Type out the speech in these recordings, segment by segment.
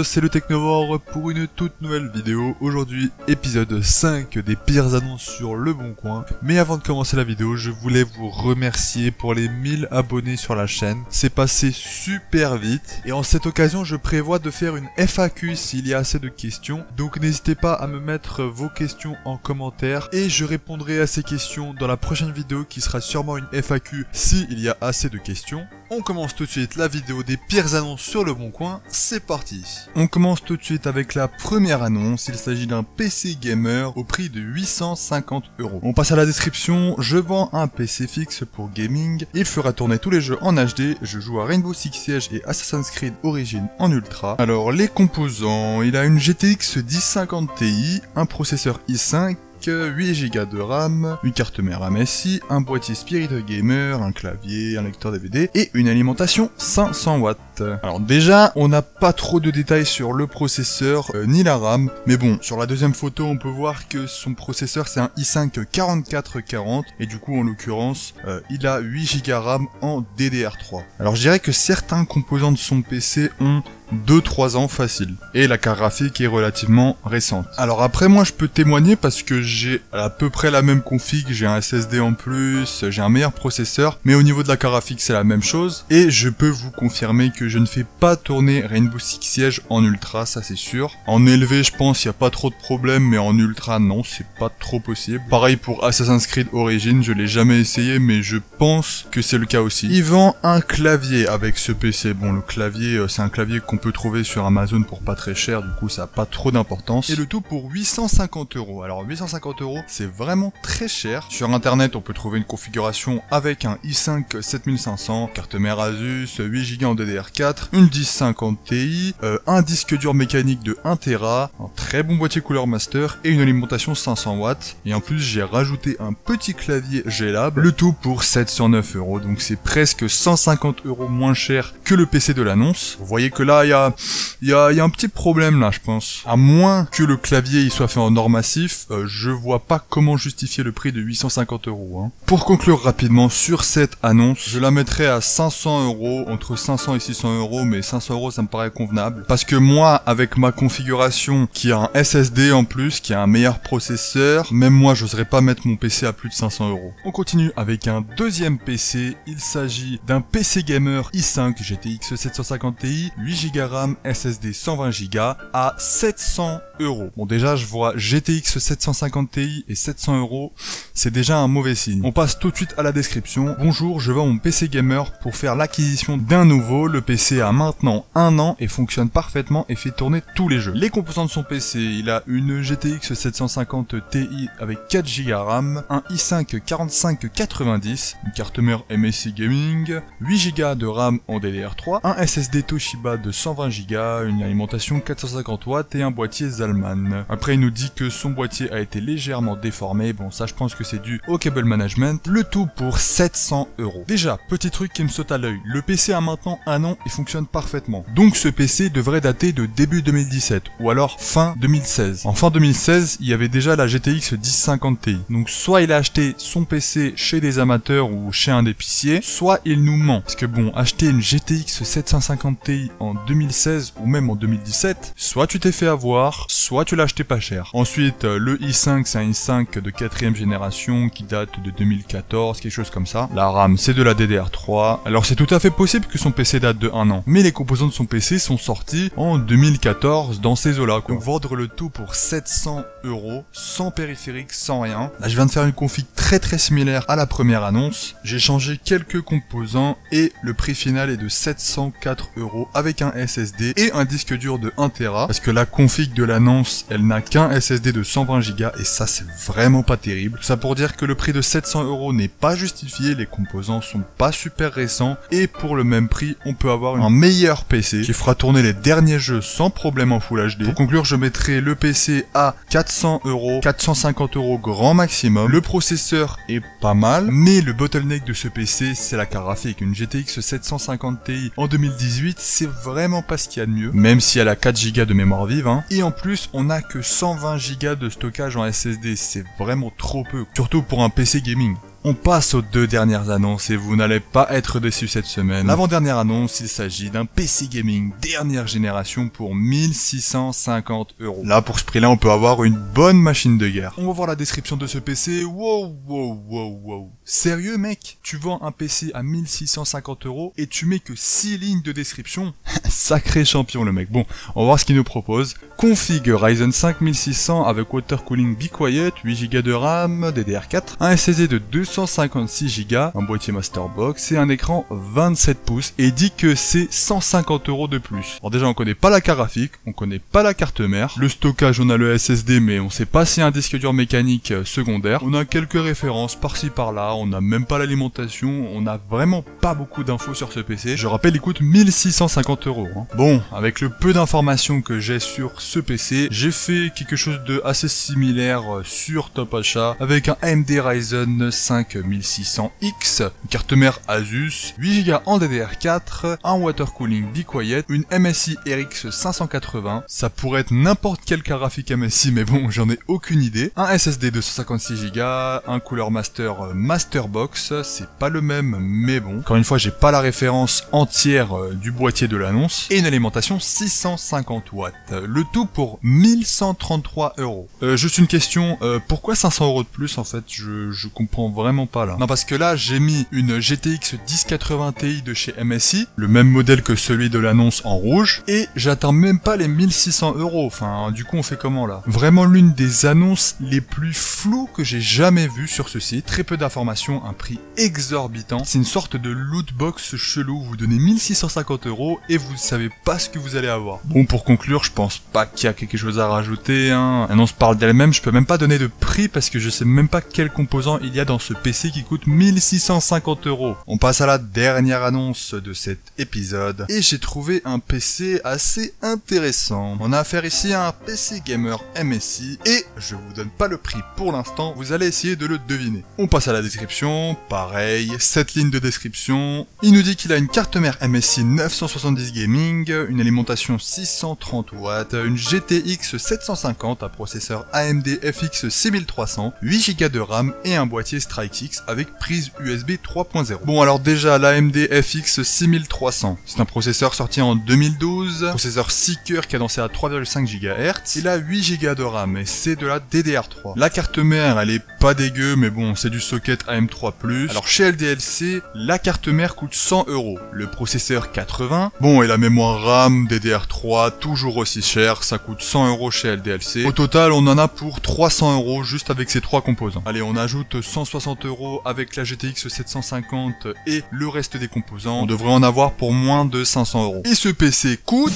monde, c'est le Technovore pour une toute nouvelle vidéo. Aujourd'hui, épisode 5 des pires annonces sur Le Bon Coin. Mais avant de commencer la vidéo, je voulais vous remercier pour les 1000 abonnés sur la chaîne. C'est passé super vite. Et en cette occasion, je prévois de faire une FAQ s'il y a assez de questions. Donc n'hésitez pas à me mettre vos questions en commentaire. Et je répondrai à ces questions dans la prochaine vidéo qui sera sûrement une FAQ s'il y a assez de questions. On commence tout de suite la vidéo des pires annonces sur Le Bon Coin, c'est parti. On commence tout de suite avec la première annonce, il s'agit d'un PC gamer au prix de 850 €. On passe à la description, je vends un PC fixe pour gaming, il fera tourner tous les jeux en HD, je joue à Rainbow Six Siege et Assassin's Creed Origins en ultra. Alors les composants, il a une GTX 1050 Ti, un processeur i5, 8 Go de RAM, une carte mère MSI, un boîtier Spirit Gamer, un clavier, un lecteur DVD et une alimentation 500 watts. Alors déjà, on n'a pas trop de détails sur le processeur ni la RAM, mais bon, sur la deuxième photo, on peut voir que son processeur c'est un i5 4440 et du coup en l'occurrence, il a 8 Go RAM en DDR3. Alors je dirais que certains composants de son PC ont 2-3 ans facile. Et la carte graphique est relativement récente. Alors après moi je peux témoigner parce que j'ai à peu près la même config, j'ai un SSD en plus, j'ai un meilleur processeur, mais au niveau de la carte graphique c'est la même chose. Et je peux vous confirmer que je ne fais pas tourner Rainbow Six Siege en ultra, ça c'est sûr. En élevé je pense il n'y a pas trop de problème, mais en ultra non, c'est pas trop possible. Pareil pour Assassin's Creed Origins, je l'ai jamais essayé mais je pense que c'est le cas aussi. Il vend un clavier avec ce PC. Bon, le clavier c'est un clavier qu'on peut trouver sur Amazon pour pas très cher, du coup ça a pas trop d'importance. Et le tout pour 850 €. Alors 850 € c'est vraiment très cher. Sur internet on peut trouver une configuration avec un i5 7500, carte mère Asus, 8 Go en DDR4, une 1050 Ti, un disque dur mécanique de 1 Tera, un très bon boîtier Cooler Master et une alimentation 500 watts. Et en plus j'ai rajouté un petit clavier G-Lab, le tout pour 709 €, donc c'est presque 150 € moins cher que le PC de l'annonce. Vous voyez que là il y a un petit problème là je pense. À moins que le clavier il soit fait en or massif, je vois pas comment justifier le prix de 850 €. Hein. Pour conclure rapidement sur cette annonce, je la mettrai à 500 €, entre 500 et 600 €, mais 500 € ça me paraît convenable. Parce que moi, avec ma configuration, qui a un SSD en plus, qui a un meilleur processeur, même moi j'oserais pas mettre mon PC à plus de 500 €. On continue avec un deuxième PC, il s'agit d'un PC gamer i5 GTX 750 Ti, 8 Go RAM, SSD 120 Go à 700 €. Bon déjà je vois GTX 750 Ti et 700 €, c'est déjà un mauvais signe. On passe tout de suite à la description. Bonjour, je vends mon PC gamer pour faire l'acquisition d'un nouveau. Le PC a maintenant 1 an et fonctionne parfaitement et fait tourner tous les jeux. Les composants de son PC, il a une GTX 750 Ti avec 4 Go RAM, un i5 4590, une carte mère MSI Gaming, 8 Go de RAM en DDR3, un SSD Toshiba de 120 Go, une alimentation 450 watts et un boîtier Zalman. Après il nous dit que son boîtier a été légèrement déformé, bon ça je pense que c'est dû au cable management, le tout pour 700 €. Déjà, petit truc qui me saute à l'œil, le PC a maintenant 1 an et fonctionne parfaitement. Donc ce PC devrait dater de début 2017, ou alors fin 2016. En fin 2016, il y avait déjà la GTX 1050 Ti. Donc soit il a acheté son PC chez des amateurs ou chez un épicier, soit il nous ment. Parce que bon, acheter une GTX 750 Ti en 2016 ou même en 2017, soit tu t'es fait avoir, soit tu l'as acheté pas cher. Ensuite, le i5 c'est un i5 de 4ème génération qui date de 2014, quelque chose comme ça. La RAM c'est de la DDR3, alors c'est tout à fait possible que son PC date de 1 an. Mais les composants de son PC sont sortis en 2014 dans ces eaux-là. Donc vendre le tout pour 700 €, sans périphérique, sans rien. Là je viens de faire une config très similaire à la première annonce. J'ai changé quelques composants et le prix final est de 704 € avec un SSD et un disque dur de 1 Tera. Parce que la config de l'annonce, elle n'a qu'un SSD de 120 Go et ça c'est vraiment pas terrible. Ça pour dire que le prix de 700 € n'est pas justifié, les composants sont pas super récents et pour le même prix on peut avoir un meilleur PC qui fera tourner les derniers jeux sans problème en Full HD. Pour conclure, je mettrai le PC à 400 €, 450 € grand maximum. Le processeur est pas mal, mais le bottleneck de ce PC c'est la carte graphique. Une GTX 750 Ti en 2018 c'est vraiment pas ce qu'il y a de mieux, même si elle a 4 Go de mémoire vive. Et en plus on a que 120 Go de stockage en SSD, c'est vraiment trop peu, surtout pour un PC gaming. On passe aux 2 dernières annonces et vous n'allez pas être déçus cette semaine. L'avant-dernière annonce, il s'agit d'un PC gaming dernière génération pour 1650 €. Là, pour ce prix-là, on peut avoir une bonne machine de guerre. On va voir la description de ce PC. Wow. Sérieux, mec? Tu vends un PC à 1650 € et tu mets que 6 lignes de description? Sacré champion, le mec. Bon, on va voir ce qu'il nous propose. Config Ryzen 5 1600 avec water cooling Be Quiet, 8 Go de RAM, DDR4, un SSD de 256 Go, un boîtier Masterbox et un écran 27 pouces et dit que c'est 150 € de plus. Alors déjà, on connaît pas la carte graphique, on connaît pas la carte mère. Le stockage, on a le SSD, mais on sait pas si y a un disque dur mécanique secondaire. On a quelques références par-ci par-là, on n'a même pas l'alimentation, on a vraiment pas beaucoup d'infos sur ce PC. Je rappelle, il coûte 1650 €. Bon, avec le peu d'informations que j'ai sur ce PC, j'ai fait quelque chose de assez similaire sur Top Achat avec un AMD Ryzen 5 1600X, une carte mère Asus, 8 Go en DDR4, un water cooling Be Quiet, une MSI RX 580, ça pourrait être n'importe quelle carte graphique MSI mais bon, j'en ai aucune idée, un SSD de 156 Go, un Cooler Master Masterbox, c'est pas le même mais bon, encore une fois j'ai pas la référence entière du boîtier de l'annonce, et une alimentation 650 watts, le tout pour 1133 €. Juste une question, pourquoi 500 € de plus en fait? Je comprends vraiment pas là. Non, parce que là j'ai mis une GTX 1080 Ti de chez MSI, le même modèle que celui de l'annonce en rouge, et j'atteins même pas les 1600 €. Enfin, du coup on fait comment là? Vraiment l'une des annonces les plus floues que j'ai jamais vues sur ce site. Très peu d'informations, un prix exorbitant. C'est une sorte de loot box chelou. Vous donnez 1650 € et vous savez pas ce que vous allez avoir. Bon, pour conclure, je pense pas qu'il y a quelque chose à rajouter. L'annonce parle d'elle-même. Je peux même pas donner de prix parce que je sais même pas quel composant il y a dans ce PC qui coûte 1650 €. On passe à la dernière annonce de cet épisode et j'ai trouvé un PC assez intéressant. On a affaire ici à un PC gamer MSI et je vous donne pas le prix pour l'instant, vous allez essayer de le deviner. On passe à la description, pareil, 7 lignes de description. Il nous dit qu'il a une carte mère MSI 970 Gaming, une alimentation 630 watts, une GTX 750, un processeur AMD FX 6300, 8 Go de RAM et un boîtier Strike-X avec prise USB 3.0. Bon, alors déjà l'AMD FX 6300, c'est un processeur sorti en 2012, processeur Seeker cadencé à 3,5 GHz, il a 8 Go de RAM et c'est de la DDR3. La carte mère, elle est pas dégueu, mais bon, c'est du socket AM3+. Alors chez LDLC, la carte mère coûte 100 €, le processeur 80, bon, et la mémoire RAM DDR3, toujours aussi cher, ça coûte 100 € chez LDLC. Au total, on en a pour 300 € juste avec ces 3 composants. Allez, on ajoute 160 € avec la GTX 750 et le reste des composants. On devrait en avoir pour moins de 500 €. Et ce PC coûte,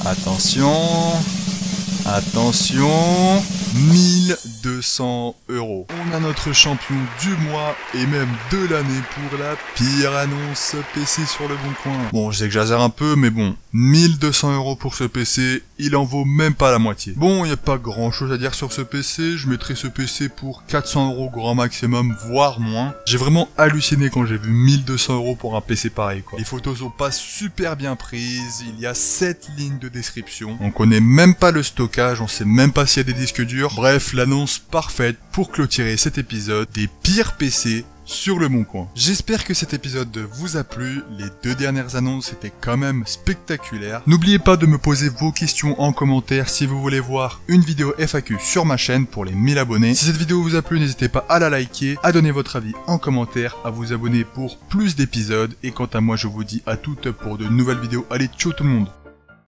attention, 1200 €. On a notre champion du mois et même de l'année pour la pire annonce PC sur le bon coin. Bon, j'exagère un peu, mais bon, 1200 € pour ce PC, il en vaut même pas la moitié. Bon, il n'y a pas grand chose à dire sur ce PC, je mettrai ce PC pour 400 € grand maximum, voire moins. J'ai vraiment halluciné quand j'ai vu 1200 € pour un PC pareil, quoi. Les photos sont pas super bien prises, il y a 7 lignes de description, on connaît même pas le stockage, on sait même pas s'il y a des disques durs. Bref, l'annonce parfaite pour clôturer cet épisode des pires PC sur le bon coin. J'espère que cet épisode vous a plu, les 2 dernières annonces étaient quand même spectaculaires. N'oubliez pas de me poser vos questions en commentaire si vous voulez voir une vidéo FAQ sur ma chaîne pour les 1000 abonnés. Si cette vidéo vous a plu, n'hésitez pas à la liker, à donner votre avis en commentaire, à vous abonner pour plus d'épisodes. Et quant à moi, je vous dis à toutes pour de nouvelles vidéos. Allez, ciao tout le monde!